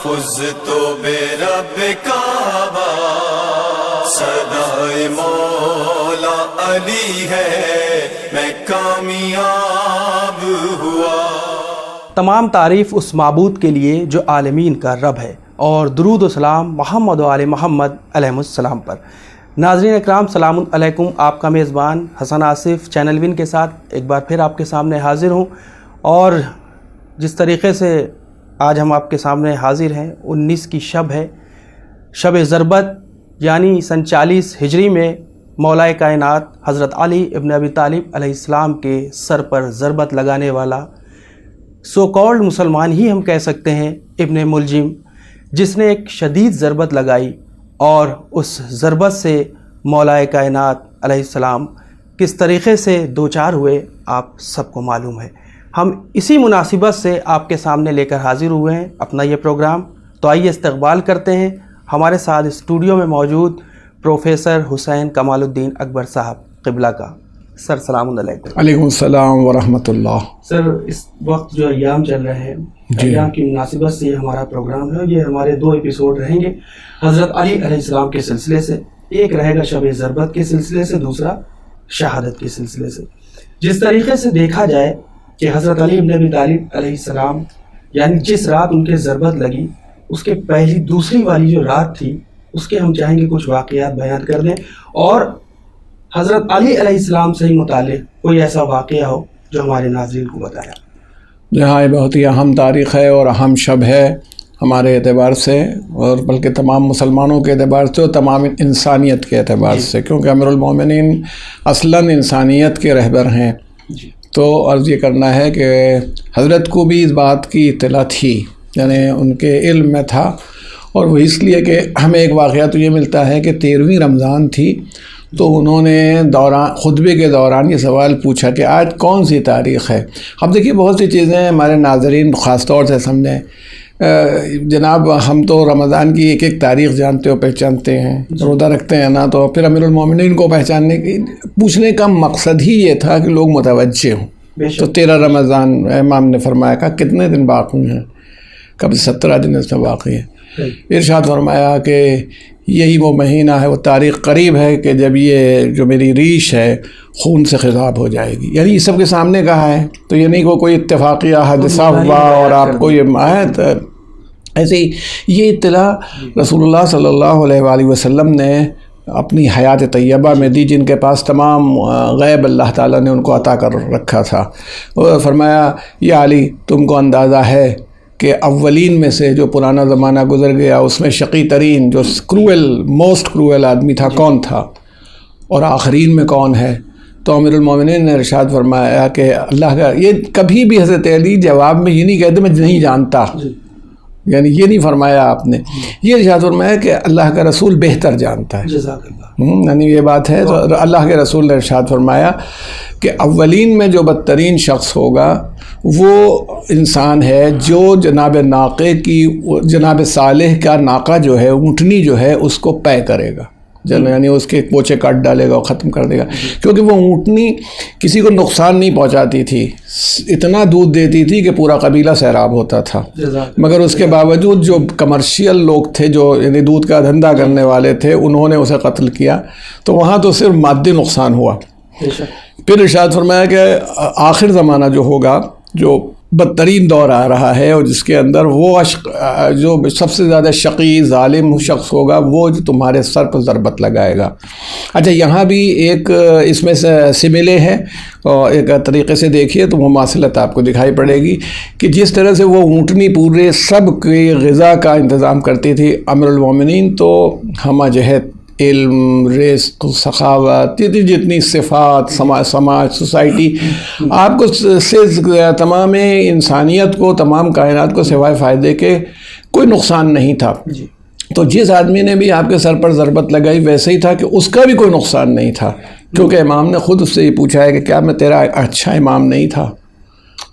فزت برب کعبہ، صدائے مولا علی ہے، میں کامیاب ہوا۔ تمام تعریف اس معبود کے لیے جو عالمین کا رب ہے، اور درود و سلام محمد و آل محمد علیہ السلام پر۔ ناظرین اکرام، سلام علیکم۔ آپ کا میزبان حسن آصف چینل ون کے ساتھ ایک بار پھر آپ کے سامنے حاضر ہوں، اور جس طریقے سے آج ہم آپ کے سامنے حاضر ہیں، 19 کی شب ہے، شب ضربت، یعنی سن 40 ہجری میں مولا کائنات حضرت علی ابن ابی طالب علیہ السلام کے سر پر ضربت لگانے والا سو کالڈ مسلمان ہی ہم کہہ سکتے ہیں، ابن ملجم، جس نے ایک شدید ضربت لگائی، اور اس ضربت سے مولا کائنات علیہ السلام کس طریقے سے دوچار ہوئے آپ سب کو معلوم ہے۔ ہم اسی مناسبت سے آپ کے سامنے لے کر حاضر ہوئے ہیں اپنا یہ پروگرام۔ تو آئیے استقبال کرتے ہیں ہمارے ساتھ اسٹوڈیو میں موجود پروفیسر حسین کمال الدین اکبر صاحب قبلہ کا۔ سر سلام علیکم۔ علیکم السلام ورحمۃ اللہ۔ سر، اس وقت جو ایام چل رہے ہیں، ایام کی مناسبت سے یہ ہمارا پروگرام ہے، یہ ہمارے 2 ایپیسوڈ رہیں گے حضرت علی علیہ السلام کے سلسلے سے۔ ایک رہے گا شب ضربت کے سلسلے سے، دوسرا شہادت کے سلسلے سے۔ جس طریقے سے دیکھا جائے کہ حضرت علی ابن ابی طالب علیہ السلام، یعنی جس رات ان کے ضربت لگی، اس کے پہلی دوسری والی جو رات تھی، اس کے ہم چاہیں گے کچھ واقعات بیان کر دیں، اور حضرت علی علیہ السلام سے ہی متعلق کوئی ایسا واقعہ ہو جو ہمارے ناظرین کو بتایا۔ جہاں یہ بہت ہی اہم تاریخ ہے اور اہم شب ہے ہمارے اعتبار سے، اور بلکہ تمام مسلمانوں کے اعتبار سے اور تمام انسانیت کے اعتبار سے، کیونکہ امیر المومنین اصلاً انسانیت کے رہبر ہیں۔ تو عرض یہ کرنا ہے کہ حضرت کو بھی اس بات کی اطلاع تھی، یعنی ان کے علم میں تھا، اور وہ اس لیے کہ ہمیں ایک واقعہ تو یہ ملتا ہے کہ 13ویں رمضان تھی، تو انہوں نے خطبے کے دوران یہ سوال پوچھا کہ آج کون سی تاریخ ہے۔ اب دیکھیے، بہت سی چیزیں ہمارے ناظرین خاص طور سے سمجھیں، جناب ہم تو رمضان کی ایک ایک تاریخ جانتے ہو، پہچانتے ہیں، روزہ رکھتے ہیں نا، تو پھر امیر المومنین کو پہچاننے کی پوچھنے کا مقصد ہی یہ تھا کہ لوگ متوجہ ہوں۔ تو 13 رمضان امام نے فرمایا، کہا کتنے دن باقی ہیں؟ کبھی 17 دن اس میں باقی ہے۔ ارشاد فرمایا کہ یہی وہ مہینہ ہے، وہ تاریخ قریب ہے کہ جب یہ جو میری ریش ہے خون سے خضاب ہو جائے گی۔ یعنی یہ سب کے سامنے کہا ہے، تو یہ نہیں کوئی اتفاقیہ حادثہ ہوا اور آپ کو یہ آیت۔ ایسے ہی یہ اطلاع رسول اللہ صلی اللہ علیہ وآلہ وسلم نے اپنی حیات طیبہ میں دی، جن کے پاس تمام غیب اللہ تعالیٰ نے ان کو عطا کر رکھا تھا۔ اور فرمایا، یا علی، تم کو اندازہ ہے کہ اولین میں سے جو پرانا زمانہ گزر گیا، اس میں شقی ترین، جو موسٹ کروئل آدمی تھا، کون تھا؟ اور آخرین میں کون ہے؟ تو امیر المومنین نے ارشاد فرمایا کہ اللہ کا، یہ کبھی بھی حضرت علی جواب میں یہ نہیں کہتے میں نہیں جانتا، یعنی یہ نہیں فرمایا آپ نے، یہ ارشاد فرمایا کہ اللہ کا رسول بہتر جانتا ہے۔ جزاک اللہ۔ یعنی یہ بات ہے، تو اللہ کے رسول نے ارشاد فرمایا کہ اولین میں جو بدترین شخص ہوگا وہ انسان ہے جو جناب ناقے کی، جناب صالح کا ناقہ جو ہے، اونٹنی جو ہے، اس کو پے کرے گا، یعنی اس کے پوچھے کاٹ ڈالے گا اور ختم کر دے گا، کیونکہ وہ اونٹنی کسی کو نقصان نہیں پہنچاتی تھی، اتنا دودھ دیتی تھی کہ پورا قبیلہ سیراب ہوتا تھا، مگر اس کے باوجود جو کمرشیل لوگ تھے، جو یعنی دودھ کا دھندا کرنے والے تھے، انہوں نے اسے قتل کیا، تو وہاں تو صرف مادی نقصان ہوا۔ پھر ارشاد فرمایا کہ آخر زمانہ جو ہوگا، جو بدترین دور آ رہا ہے، اور جس کے اندر وہ جو سب سے زیادہ شقی ظالم شخص ہوگا، وہ جو تمہارے سر پر ضربت لگائے گا۔ اچھا، یہاں بھی ایک اس میں سے سملے ہے، اور ایک طریقے سے دیکھیے تو وہ مواصلت آپ کو دکھائی پڑے گی کہ جس طرح سے وہ اونٹنی پورے سب کی غذا کا انتظام کرتی تھی، امیر المومنین تو ہمہ جہت، علم، رزق، سخاوت، جتنی صفات، سماج، سوسائٹی، آپ کو سے تمام انسانیت کو، تمام کائنات کو سوائے فائدے کے کوئی نقصان نہیں تھا۔ تو جس آدمی نے بھی آپ کے سر پر ضربت لگائی، ویسے ہی تھا کہ اس کا بھی کوئی نقصان نہیں تھا، کیونکہ امام نے خود اس سے یہ پوچھا ہے کہ کیا میں تیرا اچھا امام نہیں تھا؟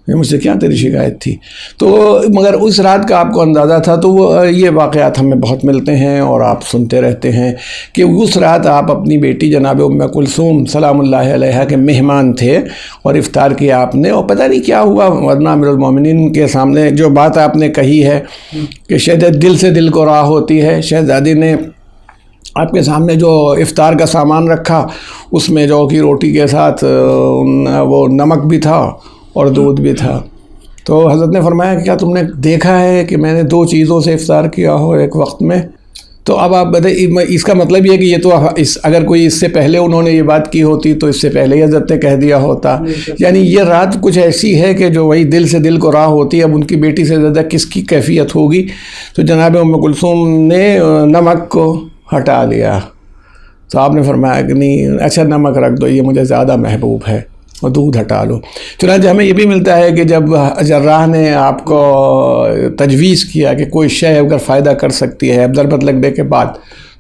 مجھ سے کیا تیری شکایت تھی؟ تو مگر اس رات کا آپ کو اندازہ تھا. تو وہ یہ واقعات ہمیں بہت ملتے ہیں اور آپ سنتے رہتے ہیں کہ اس رات آپ اپنی بیٹی جناب ام کلثوم سلام اللہ علیہا کے مہمان تھے اور افطار کیا آپ نے, اور پتہ نہیں کیا ہوا, ورنہ امیر المومنین کے سامنے جو بات آپ نے کہی ہے کہ شاید دل سے دل کو راہ ہوتی ہے, شہزادی نے آپ کے سامنے جو افطار کا سامان رکھا اس میں جو کی روٹی کے ساتھ وہ نمک بھی تھا اور دودھ بھی تھا. تو حضرت نے فرمایا کہ کیا تم نے دیکھا ہے کہ میں نے 2 چیزوں سے افطار کیا ہو ایک وقت میں؟ تو اب آپ بتائیں, اس کا مطلب یہ کہ یہ تو اگر کوئی اس سے پہلے انہوں نے یہ بات کی ہوتی تو اس سے پہلے ہی حضرت نے کہہ دیا ہوتا. یعنی یہ رات کچھ ایسی ہے کہ جو وہی دل سے دل کو راہ ہوتی ہے. اب ان کی بیٹی سے زیادہ کس کی کیفیت ہوگی؟ تو جناب ام کلثوم نے نمک کو ہٹا لیا. تو آپ نے فرمایا کہ نہیں, اچھا نمک رکھ دو, یہ مجھے زیادہ محبوب ہے, اور دودھ ہٹا لو. چنانچہ ہمیں یہ بھی ملتا ہے کہ جب جراح نے آپ کو تجویز کیا کہ کوئی شے اگر فائدہ کر سکتی ہے اب ضربت لگنے کے بعد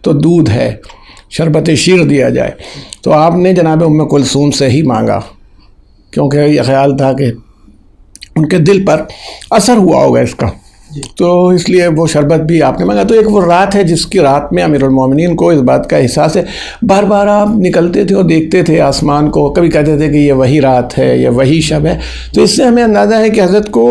تو دودھ ہے, شربت شیر دیا جائے, تو آپ نے جناب ام کلثوم سے ہی مانگا, کیونکہ یہ خیال تھا کہ ان کے دل پر اثر ہوا ہوگا اس کا, تو اس لیے وہ شربت بھی آپ نے مانگا. تو ایک وہ رات ہے جس کی رات میں امیر المومنین کو اس بات کا احساس ہے. بار بار آپ نکلتے تھے اور دیکھتے تھے آسمان کو, کبھی کہتے تھے کہ یہ وہی رات ہے, یہ وہی شب ہے. تو اس سے ہمیں اندازہ ہے کہ حضرت کو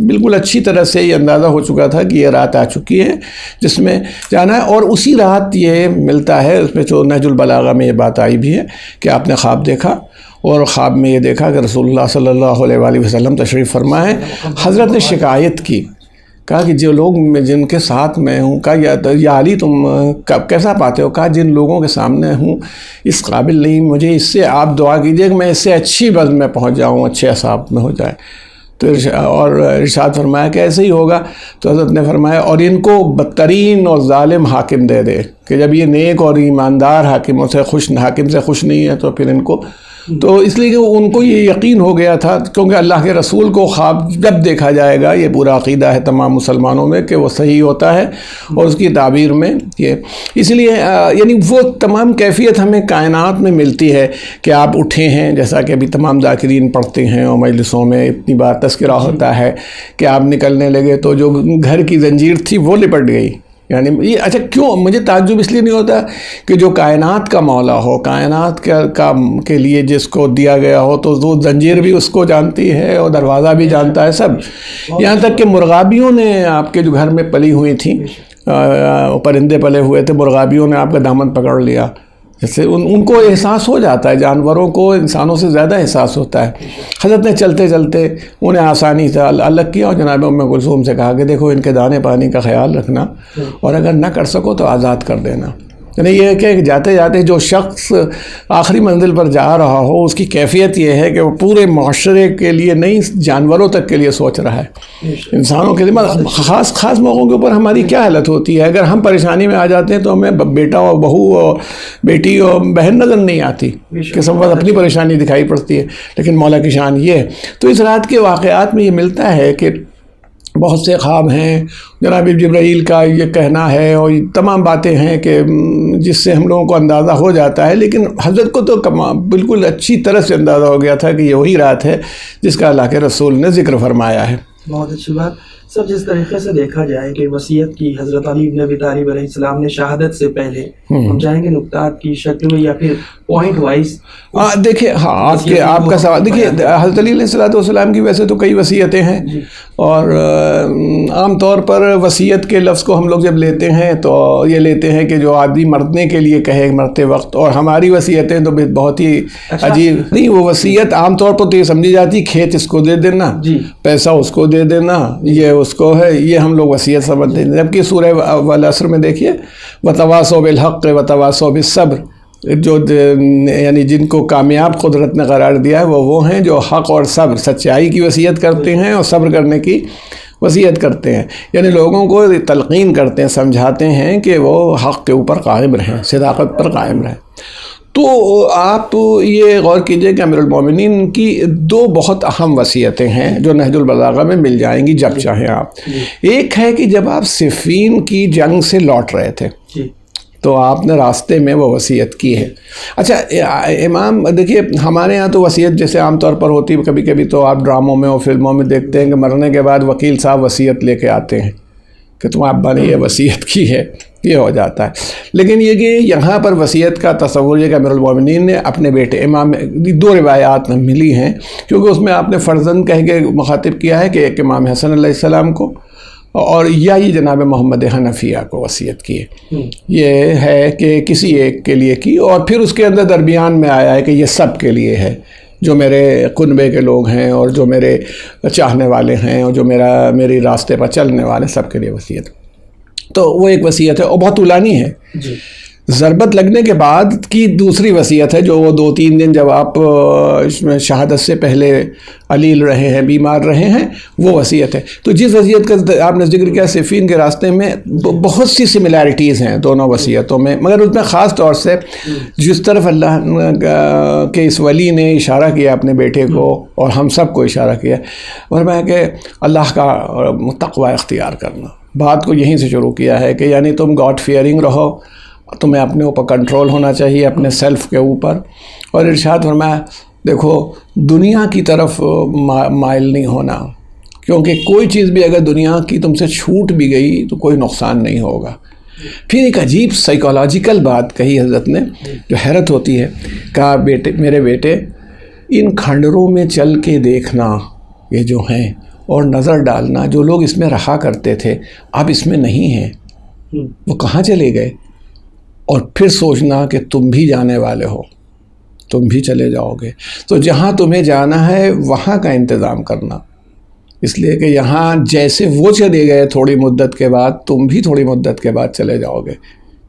بالکل اچھی طرح سے یہ اندازہ ہو چکا تھا کہ یہ رات آ چکی ہے جس میں جانا ہے. اور اسی رات یہ ملتا ہے, اس میں جو نہج البلاغہ میں یہ بات آئی بھی ہے کہ آپ نے خواب دیکھا, اور خواب میں یہ دیکھا کہ رسول اللہ صلی اللہ علیہ وآلہ وسلم تشریف فرما ہے. حضرت نے شکایت کی, کہا کہ جو لوگ جن کے ساتھ میں ہوں, کہا یا علی تم کیسا پاتے ہو؟ کہا جن لوگوں کے سامنے ہوں اس قابل نہیں, مجھے اس سے آپ دعا کیجئے کہ میں اس سے اچھی بزم میں پہنچ جاؤں, اچھے اصحاب میں ہو جائے. تو اور ارشاد فرمایا کہ ایسے ہی ہوگا. تو حضرت نے فرمایا اور ان کو بدترین اور ظالم حاکم دے دے, کہ جب یہ نیک اور ایماندار حاکم سے خوش نہیں ہے تو پھر ان کو, تو اس لیے کہ ان کو یہ یقین ہو گیا تھا, کیونکہ اللہ کے رسول کو خواب جب دیکھا جائے گا, یہ پورا عقیدہ ہے تمام مسلمانوں میں کہ وہ صحیح ہوتا ہے, اور اس کی تعبیر میں یہ اس لیے یعنی وہ تمام کیفیت ہمیں کائنات میں ملتی ہے کہ آپ اٹھے ہیں, جیسا کہ ابھی تمام ذاکرین پڑھتے ہیں اور مجلسوں میں اتنی بار تذکرہ ہوتا ہے کہ آپ نکلنے لگے تو جو گھر کی زنجیر تھی وہ لپٹ گئی. یعنی یہ اچھا کیوں, مجھے تعجب اس لیے نہیں ہوتا کہ جو کائنات کا مولا ہو, کائنات کے لیے جس کو دیا گیا ہو, تو وہ زنجیر بھی اس کو جانتی ہے اور دروازہ بھی جانتا ہے سب. یہاں تک کہ مرغابیوں نے آپ کے جو گھر میں پلی ہوئی تھیں, پرندے پلے ہوئے تھے, مرغابیوں نے آپ کا دامن پکڑ لیا. جیسے ان کو احساس ہو جاتا ہے, جانوروں کو انسانوں سے زیادہ احساس ہوتا ہے. حضرت نے چلتے چلتے انہیں آسانی سے الگ کیا, اور جناب ام کلثوم سے کہا کہ دیکھو ان کے دانے پانی کا خیال رکھنا, اور اگر نہ کر سکو تو آزاد کر دینا. یعنی یہ کہ جاتے جاتے جو شخص آخری منزل پر جا رہا ہو اس کی کیفیت یہ ہے کہ وہ پورے معاشرے کے لیے نہیں, جانوروں تک کے لیے سوچ رہا ہے, انسانوں کے لیے. خاص موقعوں کے اوپر ہماری کیا حالت ہوتی ہے, اگر ہم پریشانی میں آ جاتے ہیں تو ہمیں بیٹا اور بہو اور بیٹی اور بہن نظر نہیں آتی, کہ سب وقت اپنی پریشانی دکھائی پڑتی ہے, لیکن مولا کی شان یہ ہے. تو اس رات کے واقعات میں یہ ملتا ہے کہ بہت سے خواب ہیں, جناب جبرائیل کا یہ کہنا ہے, اور یہ تمام باتیں ہیں کہ جس سے ہم لوگوں کو اندازہ ہو جاتا ہے. لیکن حضرت کو تو بالکل اچھی طرح سے اندازہ ہو گیا تھا کہ یہ وہی رات ہے جس کا اللہ کے رسول نے ذکر فرمایا ہے. بہت اچھی بات. سب جس طریقے سے دیکھا جائے کہ وصیت کی حضرت علی بن ابی طالب علیہ السلام نے شہادت سے پہلے, ہم چاہیں گے نکتات کی شکل میں یا پھر پوائنٹ وائز دیکھیں. ہاں آپ کا سوال دیکھیے, حضرت علی علیہ السلام کی ویسے تو کئی وصیتیں ہیں, اور عام طور پر وصیت کے لفظ کو ہم لوگ جب لیتے ہیں تو یہ لیتے ہیں کہ جو آدمی مرنے کے لیے کہے مرتے وقت, اور ہماری وصیتیں تو بہت ہی عجیب نہیں. وہ وصیت عام طور پر تو یہ سمجھی جاتی کھیت اس کو دے دینا, پیسہ اس کو دے دینا, یہ اس کو ہے, یہ ہم لوگ وصیت سمجھتے ہیں. جبکہ سورہ والعصر میں دیکھیے وتواصوا بالحق وتواصوا بالصبر, جو یعنی جن کو کامیاب قدرت نے قرار دیا ہے وہ ہیں جو حق اور صبر, سچائی کی وصیت کرتے ہیں اور صبر کرنے کی وصیت کرتے ہیں. یعنی لوگوں کو تلقین کرتے ہیں, سمجھاتے ہیں کہ وہ حق کے اوپر قائم رہیں, صداقت پر قائم رہیں. تو آپ یہ غور کیجئے کہ امیر المومنین کی 2 بہت اہم وصیتیں ہیں جو نہج البلاغہ میں مل جائیں گی جب چاہیں آپ. ایک ہے کہ جب آپ صفین کی جنگ سے لوٹ رہے تھے, تو آپ نے راستے میں وہ وصیت کی ہے۔ اچھا امام دیکھیے ہمارے یہاں تو وصیت جیسے عام طور پر ہوتی ہے، کبھی کبھی تو آپ ڈراموں میں اور فلموں میں دیکھتے ہیں کہ مرنے کے بعد وکیل صاحب وصیت لے کے آتے ہیں کہ تم ابا نے یہ وصیت کی ہے، یہ ہو جاتا ہے۔ لیکن یہ کہ یہاں پر وصیت کا تصور یہ کہ امیر المومنین نے اپنے بیٹے امام، دو روایات ملی ہیں کیونکہ اس میں آپ نے فرزند کہہ کے مخاطب کیا ہے کہ ایک امام حسن علیہ السلام کو اور یا یہ جناب محمد حنفیہ کو وصیت کی ہے۔ یہ ہے کہ کسی ایک کے لیے کی، اور پھر اس کے اندر درمیان میں آیا ہے کہ یہ سب کے لیے ہے، جو میرے کنبے کے لوگ ہیں اور جو میرے چاہنے والے ہیں اور جو میری راستے پر چلنے والے، سب کے لیے وصیت۔ تو وہ ایک وصیت ہے اور بہت طولانی ہے۔ ضربت لگنے کے بعد کی دوسری وصیت ہے جو وہ 2-3 دن جب آپ شہادت سے پہلے علیل رہے ہیں، بیمار رہے ہیں، وہ وصیت ہے۔ تو جس وصیت کا آپ نے ذکر کیا صفین کے راستے میں، بہت سی سملیرٹیز ہیں دونوں وصیتوں میں، مگر اس میں خاص طور سے جس طرف اللہ کے اس ولی نے اشارہ کیا اپنے بیٹے کو اور ہم سب کو اشارہ کیا، فرمایا کہ اللہ کا تقوی اختیار کرنا۔ بات کو یہیں سے شروع کیا ہے کہ یعنی تم گاڈ فیئرنگ رہو، تمہیں اپنے اوپر کنٹرول ہونا چاہیے، اپنے سیلف کے اوپر، اور ارشاد فرمایا دیکھو دنیا کی طرف مائل نہیں ہونا، کیونکہ کوئی چیز بھی اگر دنیا کی تم سے چھوٹ بھی گئی تو کوئی نقصان نہیں ہوگا۔ پھر ایک عجیب سائیکولوجیکل بات کہی حضرت نے جو حیرت ہوتی ہے، کہا بیٹے، میرے بیٹے، ان کھنڈروں میں چل کے دیکھنا یہ جو ہیں اور نظر ڈالنا، جو لوگ اس میں رہا کرتے تھے اب اس میں نہیں ہیں، وہ کہاں چلے گئے، اور پھر سوچنا کہ تم بھی جانے والے ہو، تم بھی چلے جاؤ گے، تو جہاں تمہیں جانا ہے وہاں کا انتظام کرنا، اس لیے کہ یہاں جیسے وہ چلے گئے تھوڑی مدت کے بعد، تم بھی تھوڑی مدت کے بعد چلے جاؤ گے۔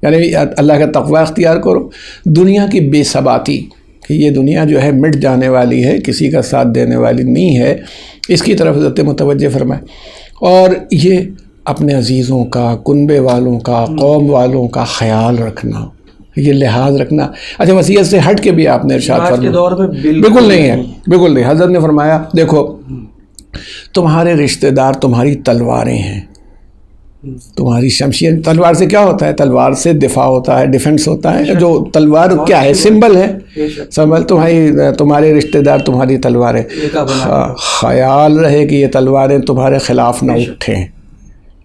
یعنی اللہ کا تقوی اختیار کرو، دنیا کی بے ثباتی کہ یہ دنیا جو ہے مٹ جانے والی ہے، کسی کا ساتھ دینے والی نہیں ہے، اس کی طرف حضرت متوجہ فرمائے، اور یہ اپنے عزیزوں کا، کنبے والوں کا، قوم والوں کا خیال رکھنا، یہ لحاظ رکھنا۔ اچھا وصیت سے ہٹ کے بھی آپ نے ارشاد فرمایا، آج کے دور میں بالکل نہیں ہے، بالکل نہیں۔ حضرت نے فرمایا دیکھو تمہارے رشتہ دار تمہاری تلواریں ہیں، تمہاری شمشیر۔ تلوار سے کیا ہوتا ہے؟ تلوار سے دفاع ہوتا ہے، ڈیفنس ہوتا ہے۔ جو تلوار کیا ہے؟ سمبل ہے، سمبل۔ تمہارے رشتہ دار تمہاری تلواریں، خیال رہے کہ یہ تلواریں تمہارے خلاف نہ اٹھیں،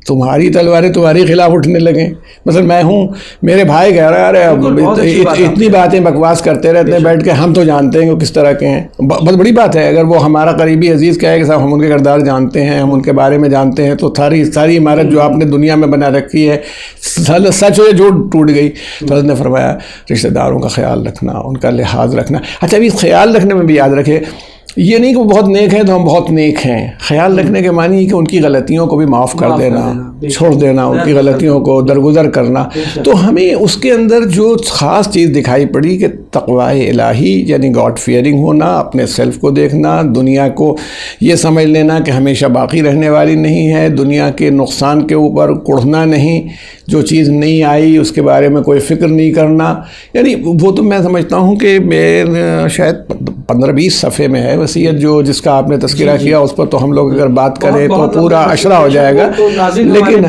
تمہاری تلواریں تمہاری خلاف اٹھنے لگیں۔ مثلا میں ہوں، میرے بھائی کہہ رہا ہے اتنی باتیں بکواس کرتے رہتے ہیں بیٹھ کے، ہم تو جانتے ہیں کہ کس طرح کے ہیں۔ بہت بڑی بات ہے اگر وہ ہمارا قریبی عزیز کہے کہ صاحب ہم ان کے کردار جانتے ہیں، ہم ان کے بارے میں جانتے ہیں، تو ساری عمارت جو آپ نے دنیا میں بنا رکھی ہے سچ ہو یا جھوٹ ٹوٹ گئی۔ تو حضرت نے فرمایا رشتہ داروں کا خیال رکھنا، ان کا لحاظ رکھنا۔ اچھا ابھی خیال رکھنے میں بھی یاد رکھے، یہ نہیں کہ وہ بہت نیک ہیں تو ہم بہت نیک ہیں۔ خیال رکھنے کے معنی ہے کہ ان کی غلطیوں کو بھی معاف کر دینا، چھوڑ دینا، ان کی غلطیوں کو درگزر کرنا۔ تو ہمیں اس کے اندر جو خاص چیز دکھائی پڑی کہ تقوی الہی یعنی گاڈ فیئرنگ ہونا، اپنے سیلف کو دیکھنا، دنیا کو یہ سمجھ لینا کہ ہمیشہ باقی رہنے والی نہیں ہے، دنیا کے نقصان کے اوپر کڑھنا نہیں، جو چیز نہیں آئی اس کے بارے میں کوئی فکر نہیں کرنا۔ یعنی وہ تو میں سمجھتا ہوں کہ شاید 15-20 صفحے میں ہے وصیت جو جس کا آپ نے تذکرہ کیا، اس پر تو ہم لوگ اگر بات کریں تو پورا عشرہ ہو جائے گا، لیکن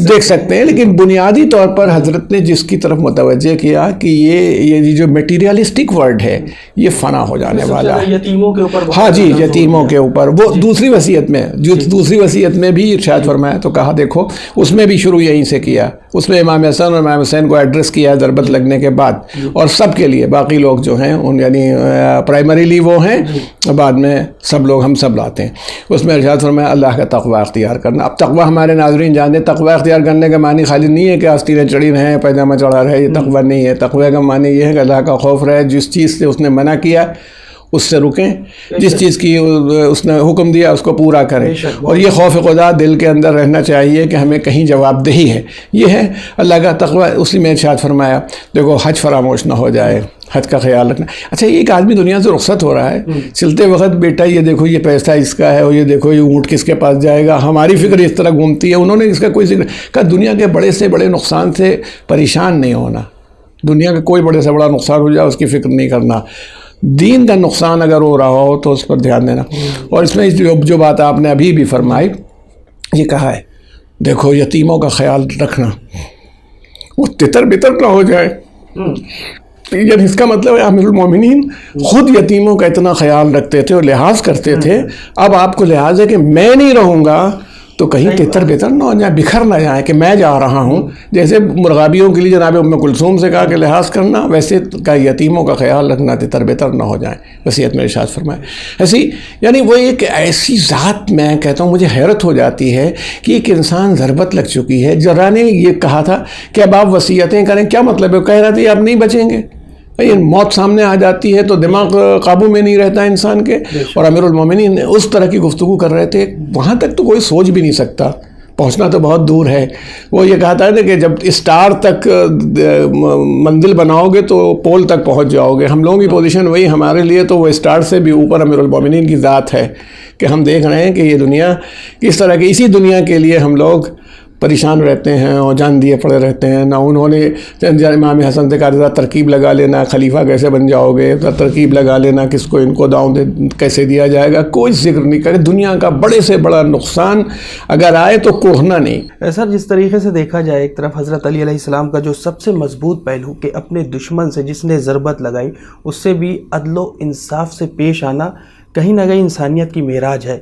دیکھ سکتے ہیں۔ لیکن بنیادی طور پر حضرت نے جس کی طرف متوجہ کیا کہ یہ جو میٹیریلسٹک ورڈ ہے یہ فنا ہو جانے والا ہے، یتیموں کے اوپر، ہاں جی یتیموں کے اوپر۔ وہ دوسری وصیت میں، جو دوسری وصیت میں بھی ارشاد فرمایا تو کہا دیکھو اس میں بھی شروع یہیں سے کیا، اس میں امام حسن اور امام حسین کو ایڈریس کیا ضربت لگنے کے بعد، اور سب کے لیے باقی لوگ جو ہیں ان یعنی پرائمریلی وہ ہیں، بعد میں سب لوگ ہم سب لاتے ہیں۔ اس میں ارشاد فرمایا اللہ کا تقوی اختیار کرنا۔ اب تقوی ہمارے ناظرین جانتے ہیں، تقوی اختیار کرنے کا معنی خالی نہیں ہے کہ آستینیں چڑھی رہیں، پیجامہ چڑھا رہے، یہ تقوی نہیں ہے۔ تقوی کا معنی یہ ہے کہ اللہ کا خوف رہے، جس چیز سے اس نے منع کیا اس سے رکیں، جس چیز کی اس نے حکم دیا اس کو پورا کریں، اور یہ خوف خدا دل کے اندر رہنا چاہیے کہ ہمیں کہیں جواب دہی ہے، یہ ہے اللہ کا تقوی۔ اسی میں ارشاد فرمایا دیکھو حج فراموش نہ ہو جائے، حج کا خیال رکھنا۔ اچھا ایک آدمی دنیا سے رخصت ہو رہا ہے، چلتے وقت بیٹا یہ دیکھو یہ پیسہ اس کا ہے، اور یہ دیکھو یہ اونٹ کس کے پاس جائے گا، ہماری فکر اس طرح گھومتی ہے، انہوں نے اس کا کوئی ذکر کہ دنیا کے بڑے سے بڑے نقصان سے پریشان نہیں ہونا، دنیا کا کوئی بڑے سے بڑا نقصان ہو جائے اس کی فکر نہیں کرنا، دین کا نقصان اگر ہو رہا ہو تو اس پر دھیان دینا۔ اور اس میں جو بات آپ نے ابھی بھی فرمائی، یہ کہا ہے دیکھو یتیموں کا خیال رکھنا، وہ تتر بتر نہ ہو جائے. یعنی اس کا مطلب ہے امیر المومنین خود یتیموں کا اتنا خیال رکھتے تھے اور لحاظ کرتے تھے. اب آپ کو لحاظ ہے کہ میں نہیں رہوں گا تو کہیں تتر بتر نہ ہو جائیں, بکھر نہ جائیں کہ میں جا رہا ہوں. جیسے مرغابیوں کے لیے جناب ام کلثوم سے کہا کہ لحاظ کرنا, ویسے کا یتیموں کا خیال رکھنا, تتر بتر نہ ہو جائیں, وصیت میں ارشاد فرمائے. ایسی یعنی وہ ایک ایسی ذات, میں کہتا ہوں مجھے حیرت ہو جاتی ہے کہ ایک انسان ضربت لگ چکی ہے. ذرا نے یہ کہا تھا کہ اب آپ وصیتیں کریں, کیا مطلب ہے؟ کہہ رہا تھا آپ نہیں بچیں گے. موت سامنے آ جاتی ہے تو دماغ قابو میں نہیں رہتا انسان کے. اور امیر المومنین اس طرح کی گفتگو کر رہے تھے, وہاں تک تو کوئی سوچ بھی نہیں سکتا, پہنچنا تو بہت دور ہے. وہ یہ کہتا ہے کہ جب اسٹار تک منزل بناؤ گے تو پول تک پہنچ جاؤ گے. ہم لوگوں کی پوزیشن وہی, ہمارے لیے تو وہ اسٹار سے بھی اوپر امیر المومنین کی ذات ہے کہ ہم دیکھ رہے ہیں کہ یہ دنیا کس طرح کی, اسی دنیا کے لیے ہم لوگ پریشان رہتے ہیں اور جان دیے پڑے رہتے ہیں. نہ انہوں نے امام حسن سے کہا ترکیب لگا لینا خلیفہ کیسے بن جاؤ گے, ترکیب لگا لینا کس کو ان کو داؤں کیسے دیا جائے گا, کوئی ذکر نہیں کرے. دنیا کا بڑے سے بڑا نقصان اگر آئے تو کوڑنا نہیں. سر جس طریقے سے دیکھا جائے, ایک طرف حضرت علی علیہ السلام کا جو سب سے مضبوط پہلو کہ اپنے دشمن سے جس نے ضربت لگائی اس سے بھی عدل و انصاف سے پیش آنا کہیں نہ کہیں انسانیت کی معراج ہے.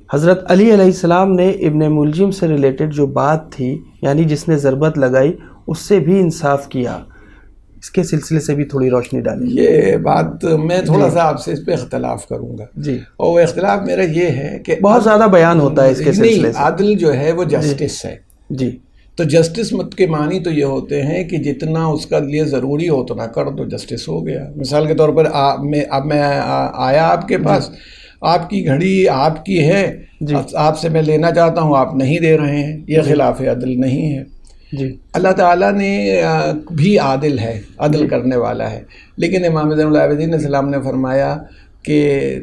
حضرت علی علیہ السلام نے ابن ملجم سے ریلیٹڈ جو بات تھی, یعنی جس نے ضربت لگائی, اس سے بھی انصاف کیا. اس کے سلسلے سے بھی تھوڑی روشنی ڈالیں. یہ بات میں تھوڑا سا آپ سے اس پہ اختلاف کروں گا جی, اور وہ اختلاف میرا یہ ہے کہ بہت زیادہ بیان ہوتا ہے اس کے سلسلے سے. عدل جو ہے وہ جسٹس ہے. جی, تو جسٹس مت کے معنی تو یہ ہوتے ہیں کہ جتنا اس کا لیے ضروری ہو اتنا کر دو, جسٹس ہو گیا. مثال کے طور پر اب میں آیا آپ کے پاس, آپ کی گھڑی آپ کی ہے, آپ سے میں لینا چاہتا ہوں, آپ نہیں دے رہے ہیں, یہ خلاف عدل نہیں ہے. جی, اللہ تعالیٰ نے بھی عادل ہے, عدل کرنے والا ہے. لیکن امام زین العابدین علیہ السلام نے فرمایا کہ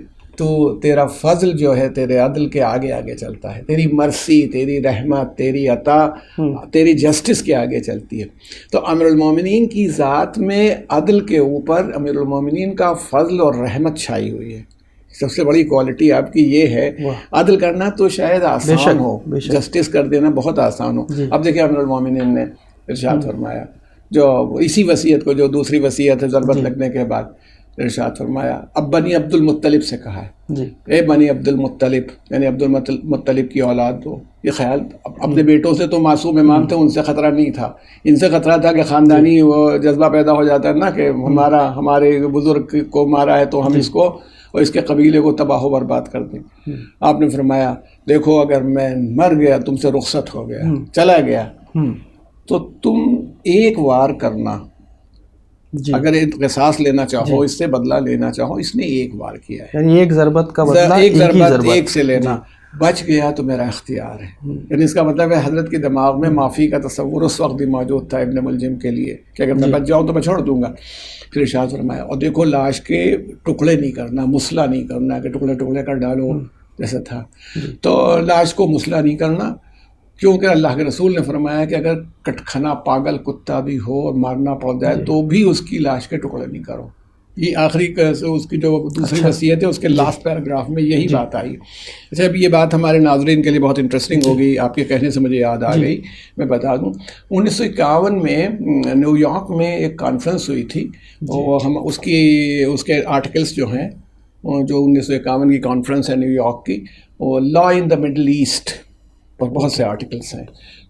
تیرا فضل جو ہے تیرے عدل کے آگے آگے چلتا ہے, تیری مرسی, تیری رحمت, تیری عطا, تیری جسٹس کے آگے چلتی ہے. تو امیر المومنین کی ذات میں عدل کے اوپر امیر المومنین کا فضل اور رحمت چھائی ہوئی ہے. سب سے بڑی کوالٹی آپ کی یہ ہے. عدل کرنا تو شاید آسان ہو, جسٹس کر دینا بہت آسان ہو. اب دیکھیں امیر المومنین نے ارشاد فرمایا, جو اسی وصیت کو, جو دوسری وصیت ہے ضربت لگنے کے بعد, ارشاد فرمایا اب بنی عبد المطلب سے کہا ہے, اے بنی عبد المطلب, یعنی عبد المطلب کی اولاد ہو. یہ خیال اپنے بیٹوں سے تو معصوم امام تھے, ان سے خطرہ نہیں تھا. ان سے خطرہ تھا کہ خاندانی وہ جذبہ پیدا ہو جاتا ہے نا کہ ہمارے بزرگ کو مارا ہے تو ہم اس کو اور اس کے قبیلے کو تباہ و برباد کر دیں. آپ نے فرمایا دیکھو اگر میں مر گیا, تم سے رخصت ہو گیا, چلا گیا, تو تم ایک وار کرنا. اگر قصاص لینا چاہو, اس سے بدلہ لینا چاہو, اس نے ایک وار کیا ہے, یعنی ایک ضربت کا بدلہ ایک ضربت ایک سے لینا. بچ گیا تو میرا اختیار ہے. یعنی اس کا مطلب ہے حضرت کے دماغ میں معافی کا تصور اس وقت بھی موجود تھا ابن ملجم کے لیے کہ اگر میں بچ جاؤں تو میں چھوڑ دوں گا. پھر ارشاد فرمایا اور دیکھو لاش کے ٹکڑے نہیں کرنا, مسئلہ نہیں کرنا کہ ٹکڑے ٹکڑے کر ڈالو جیسا تھا. تو لاش کو مسئلہ نہیں کرنا, کیونکہ اللہ کے رسول نے فرمایا کہ اگر کٹکھنا پاگل کتا بھی ہو اور مارنا پڑ جائے تو بھی اس کی لاش کے ٹکڑے نہیں کرو. یہ آخری اس کی جو دوسری وصیت ہے اس کے لاسٹ پیراگراف میں یہی بات آئی. اچھا اب یہ بات ہمارے ناظرین کے لیے بہت انٹرسٹنگ ہوگی, آپ کے کہنے سے مجھے یاد آ گئی. میں بتا دوں 1951 میں نیو یارک میں ایک کانفرنس ہوئی تھی, اور ہم اس کے آرٹیکلس جو ہیں, جو 1951 کی کانفرنس ہے نیو یارک کی, وہ لا ان دا مڈل ایسٹ پر بہت سے آرٹیکلس ہیں.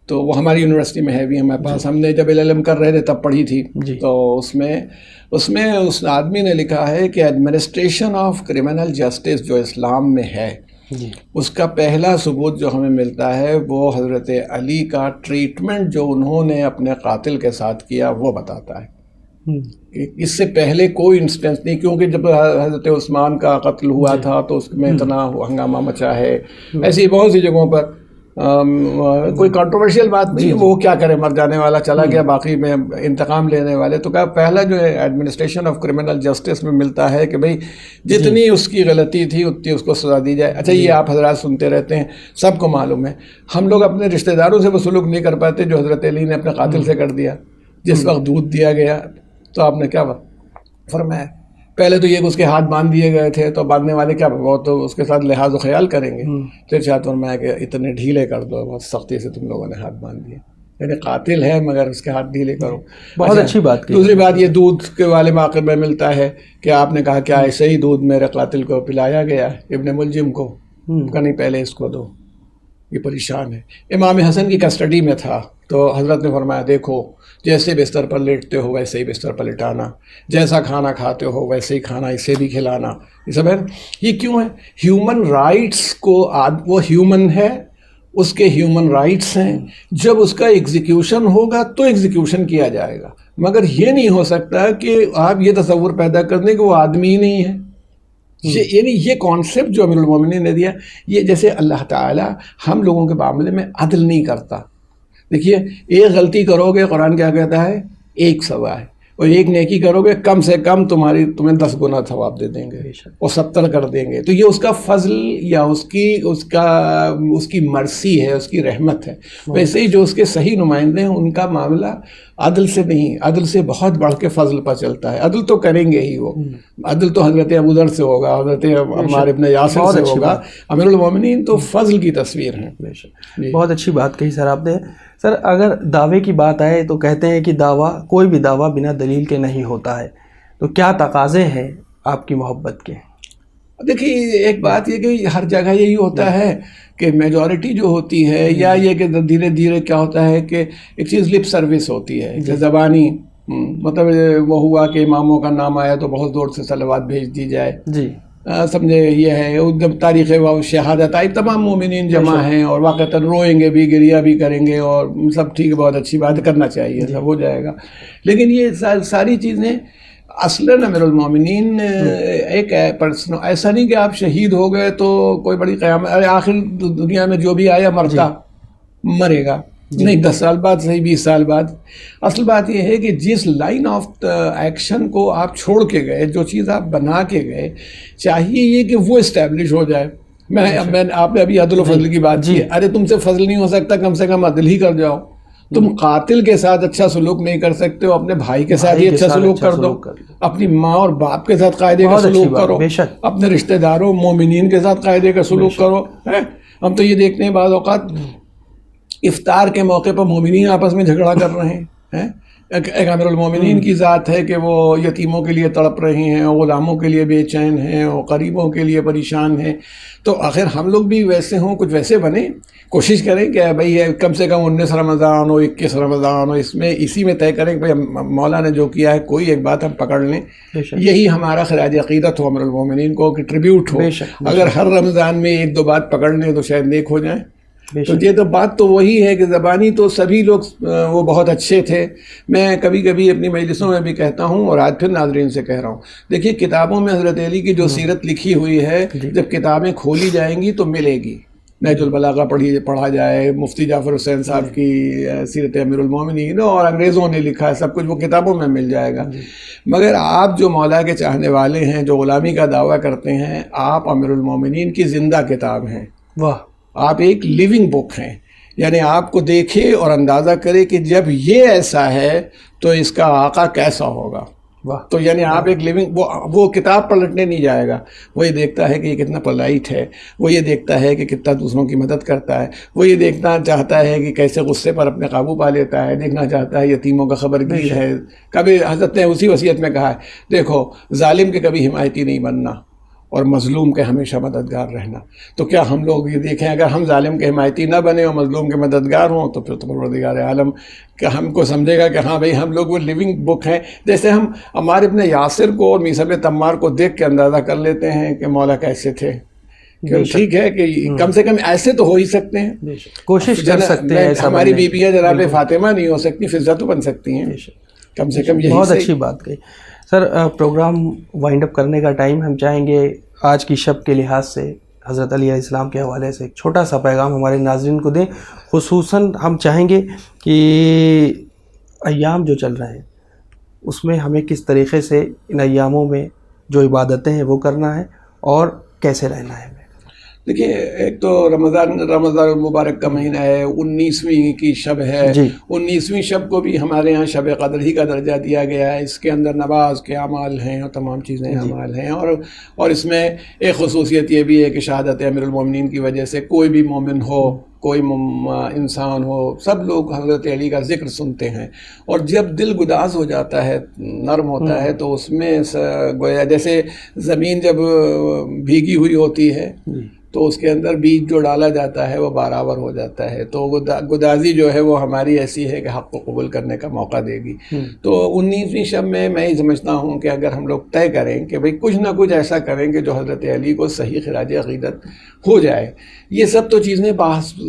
تو وہ ہماری یونیورسٹی میں ہے بھی ہمارے پاس, ہم نے جب LLM کر رہے تھے تب پڑھی تھی. تو اس میں اس آدمی نے لکھا ہے کہ ایڈمنسٹریشن آف کرمنل جسٹس جو اسلام میں ہے, اس کا پہلا ثبوت جو ہمیں ملتا ہے وہ حضرت علی کا ٹریٹمنٹ جو انہوں نے اپنے قاتل کے ساتھ کیا وہ بتاتا ہے. اس سے پہلے کوئی انسٹنس نہیں, کیونکہ جب حضرت عثمان کا قتل ہوا تھا تو اس میں اتنا ہنگامہ مچا ہے. ایسی بہت سی جگہوں پر کوئی کنٹروورشیل بات نہیں, وہ کیا کرے, مر جانے والا چلا گیا, باقی میں انتقام لینے والے. تو کہا پہلا جو ہے ایڈمنسٹریشن آف کرمنل جسٹس میں ملتا ہے کہ بھئی جتنی اس کی غلطی تھی اتنی اس کو سزا دی جائے. اچھا یہ آپ حضرات سنتے رہتے ہیں, سب کو معلوم ہے, ہم لوگ اپنے رشتہ داروں سے وہ سلوک نہیں کر پاتے جو حضرت علی نے اپنے قاتل سے کر دیا. جس وقت دودھ دیا گیا تو آپ نے کیا فرمایا, پہلے تو یہ کہ اس کے ہاتھ باندھ دیے گئے تھے, تو باندھنے والے کیا وہ تو اس کے ساتھ لحاظ و خیال کریں گے. پھر چاہتا ہوں میں کہ اتنے ڈھیلے کر دو, بہت سختی سے تم لوگوں نے ہاتھ باندھ دیے. یعنی قاتل ہے مگر اس کے ہاتھ ڈھیلے کرو. بہت اچھی بات کی. دوسری بات یہ دودھ کے والے موقع میں ملتا ہے کہ آپ نے کہا کیا ایسے ہی دودھ میرے قاتل کو پلایا گیا ابن ملجم کو؟ کہ نہیں، پہلے اس کو دو. یہ پریشان ہے. امام حسن کی کسٹڈی میں تھا تو حضرت نے فرمایا دیکھو جیسے بستر پر لیٹتے ہو ویسے ہی بستر پر لٹانا، جیسا کھانا کھاتے ہو ویسے ہی کھانا اسے بھی کھلانا. یہ سب ہے. یہ کیوں ہے؟ ہیومن رائٹس کو وہ ہیومن ہے، اس کے ہیومن رائٹس ہیں. جب اس کا ایگزیکیوشن ہوگا تو ایگزیکیوشن کیا جائے گا، مگر یہ نہیں ہو سکتا کہ آپ یہ تصور پیدا کر دیں کہ وہ آدمی ہی نہیں ہے. یعنی یہ کانسیپٹ جو امیر المومنین نے دیا، یہ جیسے اللہ تعالیٰ ہم لوگوں کے معاملے میں عدل نہیں کرتا. دیکھیے ایک غلطی کرو گے قرآن کیا کہتا ہے؟ 1 سزا ہے، اور ایک نیکی کرو گے کم سے کم تمہیں 10 گنا ثواب دے دیں گے اور 70 کر دیں گے. تو یہ اس کا فضل یا اس کی مرسی ہے، اس کی رحمت ہے. ویسے ہی جو اس کے صحیح نمائندے ہیں ان کا معاملہ عدل سے نہیں، عدل سے بہت بڑھ کے فضل پر چلتا ہے. عدل تو کریں گے ہی، وہ عدل تو حضرت ابوذر سے ہوگا، حضرت عمار ابن یاسر سے ہوگا. امیر المومنین تو فضل کی تصویر ہیں. بہت اچھی بات کہی سر آپ نے. سر اگر دعوے کی بات آئے تو کہتے ہیں کہ دعویٰ، کوئی بھی دعویٰ بنا دلیل کے نہیں ہوتا ہے، تو کیا تقاضے ہیں آپ کی محبت کے؟ دیکھیے ایک بات یہ کہ ہر جگہ یہی ہوتا ہے کہ میجورٹی جو ہوتی ہے، یا یہ کہ دھیرے دھیرے کیا ہوتا ہے کہ ایک چیز لپ سروس ہوتی ہے کہ زبانی، مطلب وہ ہوا کہ اماموں کا نام آیا تو بہت زور سے صلوات بھیج دی جائے. جی سمجھے. یہ ہے جب تاریخ شہادت آئی تمام مومنین جمع ہیں اور واقعتاً روئیں گے بھی، گریہ بھی کریں گے، اور سب ٹھیک، بہت اچھی بات کرنا چاہیے، سب ہو جائے گا. لیکن یہ ساری چیزیں اصلاً امیر المومنین ایک پرسن، ایسا نہیں کہ آپ شہید ہو گئے تو کوئی بڑی قیامت، آخر دنیا میں جو بھی آیا مرتا مرے گا نہیں، 10 سال بعد صحیح، 20 سال بعد. اصل بات یہ ہے کہ جس لائن آف ایکشن کو آپ چھوڑ کے گئے، جو چیز آپ بنا کے گئے، چاہیے یہ کہ وہ اسٹیبلش ہو جائے. آپ نے ابھی عدل و فضل کی بات کی. ارے تم سے فضل نہیں ہو سکتا، کم سے کم عدل ہی کر جاؤ. تم قاتل کے ساتھ اچھا سلوک نہیں کر سکتے ہو، اپنے بھائی کے ساتھ ہی اچھا سلوک کر دو، اپنی ماں اور باپ کے ساتھ قاعدے کا سلوک کرو، اپنے رشتہ داروں مومنین کے ساتھ قاعدے کا سلوک کرو. ہم تو یہ دیکھتے ہیں بعض اوقات افطار کے موقع پر مومنین آپس میں جھگڑا کر رہے ہیں. ایک امیر المومنین کی ذات ہے کہ وہ یتیموں کے لیے تڑپ رہے ہیں، غلاموں کے لیے بے چین ہیں، اور غریبوں کے لیے پریشان ہیں. تو آخر ہم لوگ بھی ویسے ہوں، کچھ ویسے بنیں، کوشش کریں کہ بھائی کم سے کم 19 رمضان ہو، 21 رمضان ہو، اسی میں طے کریں کہ بھائی مولا نے جو کیا ہے کوئی ایک بات ہم پکڑ لیں. یہی ہمارا خراج عقیدت ہو امیر المومنین کو، کہ ٹریبیوٹ ہو. اگر ہر رمضان میں 1-2 بات پکڑ لیں تو شاید نیک ہو جائیں. تو یہ تو بات تو وہی ہے کہ زبانی تو سبھی لوگ وہ بہت اچھے تھے. میں کبھی کبھی اپنی مجلسوں میں بھی کہتا ہوں، اور آج پھر ناظرین سے کہہ رہا ہوں، دیکھیے کتابوں میں حضرت علی کی جو سیرت لکھی ہوئی ہے، جب کتابیں کھولی جائیں گی تو ملے گی. نہج البلاغہ پڑھا جائے، مفتی جعفر حسین صاحب کی سیرت امیر المومنین، اور انگریزوں نے لکھا ہے، سب کچھ وہ کتابوں میں مل جائے گا. مگر آپ جو مولا کے چاہنے والے ہیں، جو غلامی کا دعویٰ کرتے ہیں، آپ امیر المومنین کی زندہ کتاب ہیں. واہ، آپ ایک لیونگ بک ہیں. یعنی آپ کو دیکھے اور اندازہ کرے کہ جب یہ ایسا ہے تو اس کا آقا کیسا ہوگا. تو یعنی آپ ایک لیونگ، وہ کتاب پلٹنے نہیں جائے گا، وہ یہ دیکھتا ہے کہ یہ کتنا پولائٹ ہے، وہ یہ دیکھتا ہے کہ کتنا دوسروں کی مدد کرتا ہے، وہ یہ دیکھنا چاہتا ہے کہ کیسے غصے پر اپنے قابو پا لیتا ہے، دیکھنا چاہتا ہے یتیموں کا خبرگیر ہے. کبھی حضرت نے اسی وصیت میں کہا ہے، دیکھو ظالم کے کبھی حمایتی نہیں بننا اور مظلوم کے ہمیشہ مددگار رہنا. تو کیا ہم لوگ یہ دیکھیں، اگر ہم ظالم کے حمایتی نہ بنے اور مظلوم کے مددگار ہوں تو پھر تو پروردگار عالم کہ ہم کو سمجھے گا کہ ہاں بھئی ہم لوگ وہ لیونگ بک ہیں. جیسے ہم عمار ابن یاسر کو اور میثم تمار کو دیکھ کے اندازہ کر لیتے ہیں کہ مولا کیسے تھے. ٹھیک ہے کہ کم سے کم ایسے تو ہو ہی سکتے ہیں، کوشش کر سکتے ہیں. ہماری بیویاں جناب فاطمہ نہیں ہو سکتی، فضہ تو بن سکتی ہیں کم سے کم. بہت اچھی بات کہی سر. پروگرام وائنڈ اپ کرنے کا ٹائم، ہم چاہیں گے آج کی شب کے لحاظ سے حضرت علی علیہ السلام کے حوالے سے ایک چھوٹا سا پیغام ہمارے ناظرین کو دیں. خصوصاً ہم چاہیں گے کہ ایام جو چل رہے ہیں اس میں ہمیں کس طریقے سے ان ایاموں میں جو عبادتیں ہیں وہ کرنا ہے اور کیسے رہنا ہے. دیکھیے ایک تو رمضان المبارک کا مہینہ ہے، 19ویں کی شب ہے. 19ویں شب کو بھی ہمارے ہاں شب قدر ہی کا درجہ دیا گیا ہے. اس کے اندر نماز کے اعمال ہیں اور تمام چیزیں اعمال ہیں، اور اس میں ایک خصوصیت یہ بھی ہے کہ شہادت امیر المومنین کی وجہ سے کوئی بھی مومن ہو کوئی انسان ہو، سب لوگ حضرت علی کا ذکر سنتے ہیں، اور جب دل گداز ہو جاتا ہے، نرم ہوتا ہے، تو اس میں گویا جیسے زمین جب بھیگی ہوئی ہوتی ہے تو اس کے اندر بیج جو ڈالا جاتا ہے وہ برابر ہو جاتا ہے، تو گدازی جو ہے وہ ہماری ایسی ہے کہ حق کو قبول کرنے کا موقع دے گی۔ تو 19ویں شب میں میں یہ سمجھتا ہوں کہ اگر ہم لوگ طے کریں کہ بھئی کچھ نہ کچھ ایسا کریں کہ جو حضرت علی کو صحیح خراج عقیدت ہو جائے، یہ سب تو چیزیں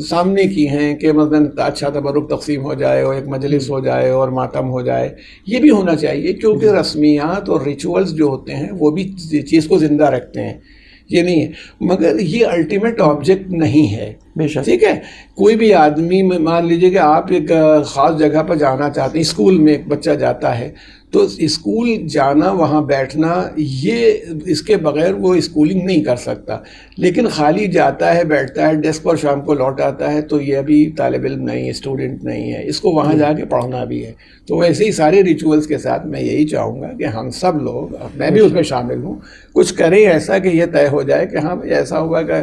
سامنے کی ہیں کہ مثلاً اچھا تبرک تقسیم ہو جائے اور ایک مجلس ہو جائے اور ماتم ہو جائے، یہ بھی ہونا چاہیے، کیونکہ رسمیات اور ریچولز جو ہوتے ہیں وہ بھی چیز کو زندہ رکھتے ہیں، یہ نہیں ہے، مگر یہ الٹیمیٹ آبجیکٹ نہیں ہے۔ ٹھیک ہے، کوئی بھی آدمی، مان لیجئے کہ آپ ایک خاص جگہ پر جانا چاہتے ہیں، اسکول میں ایک بچہ جاتا ہے تو اسکول جانا، وہاں بیٹھنا، یہ اس کے بغیر وہ اسکولنگ نہیں کر سکتا، لیکن خالی جاتا ہے، بیٹھتا ہے ڈیسک پر، شام کو لوٹ آتا ہے، تو یہ ابھی طالب علم نہیں ہے، اسٹوڈنٹ نہیں ہے، اس کو وہاں جا کے پڑھنا بھی ہے۔ تو ویسے ہی سارے ریچولز کے ساتھ میں یہی چاہوں گا کہ ہم سب لوگ، میں بھی اس میں شامل ہوں، کچھ کریں ایسا کہ یہ طے ہو جائے کہ ہاں ایسا ہوا کہ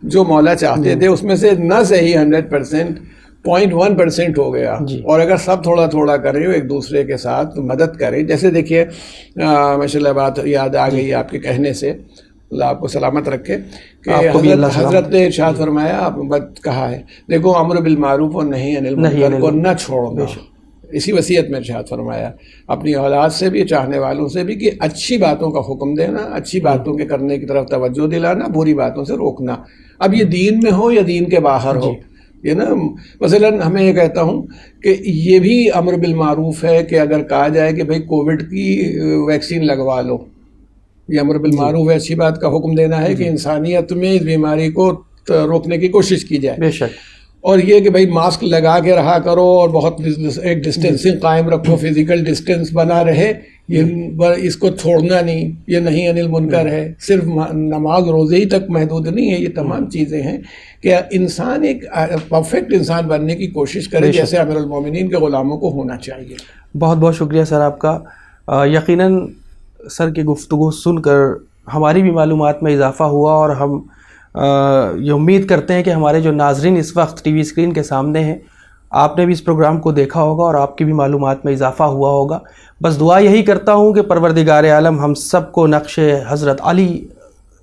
جو مولا چاہتے تھے اس میں سے نہ صحیح 100%، 0.1% ہو گیا، اور اگر سب تھوڑا تھوڑا کریں، ایک دوسرے کے ساتھ مدد کریں، جیسے دیکھیے ماشاء اللہ بات یاد آ گئی آپ کے کہنے سے، اللہ آپ کو سلامت رکھے، کہ حضرت نے ارشاد فرمایا، آپ نے کہا ہے، دیکھو امر بالمعروف اور نہی عن المنکر کو نہ چھوڑنا، اسی وصیت میں ارشاد فرمایا اپنی اولاد سے بھی، چاہنے والوں سے بھی، کہ اچھی باتوں کا حکم دینا، اچھی باتوں کے کرنے کی طرف توجہ دلانا، بری باتوں سے روکنا، اب یہ دین میں ہو یا دین کے باہر ہو، یہ نا مثلاً ہمیں یہ کہتا ہوں کہ یہ بھی امر بالمعروف ہے کہ اگر کہا جائے کہ بھئی کووڈ کی ویکسین لگوا لو، یہ امر بالمعروف ہے، اچھی بات کا حکم دینا ہے کہ انسانیت میں اس بیماری کو روکنے کی کوشش کی جائے، بے شک، اور یہ کہ بھئی ماسک لگا کے رہا کرو اور بہت ایک ڈسٹینسنگ قائم رکھو، فزیکل ڈسٹینس بنا رہے، یہ اس کو چھوڑنا نہیں، یہ نہیں عن المنکر ہے، صرف نماز روزے ہی تک محدود نہیں ہے، یہ تمام چیزیں ہیں کہ انسان ایک پرفیکٹ انسان بننے کی کوشش کرے، جیسے امیر المومنین کے غلاموں کو ہونا چاہیے۔ بہت بہت شکریہ سر آپ کا، یقیناً سر کی گفتگو سن کر ہماری بھی معلومات میں اضافہ ہوا، اور ہم یہ امید کرتے ہیں کہ ہمارے جو ناظرین اس وقت ٹی وی اسکرین کے سامنے ہیں، آپ نے بھی اس پروگرام کو دیکھا ہوگا اور آپ کی بھی معلومات میں اضافہ ہوا ہوگا۔ بس دعا یہی کرتا ہوں کہ پروردگار عالم ہم سب کو نقش حضرت علی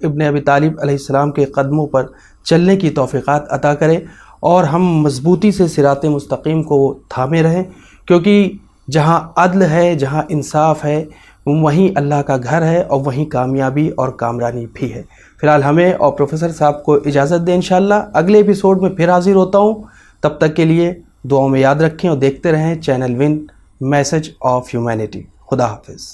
ابن ابی طالب علیہ السلام کے قدموں پر چلنے کی توفیقات عطا کرے، اور ہم مضبوطی سے صراط مستقیم کو تھامے رہیں، کیونکہ جہاں عدل ہے، جہاں انصاف ہے، وہیں اللہ کا گھر ہے، اور وہیں کامیابی اور کامرانی بھی ہے۔ فی الحال ہمیں اور پروفیسر صاحب کو اجازت دیں، انشاءاللہ اگلے ایپیسوڈ میں پھر حاضر ہوتا ہوں، تب تک کے لیے دعاؤں میں یاد رکھیں اور دیکھتے رہیں channel one, message of humanity. خدا حافظ۔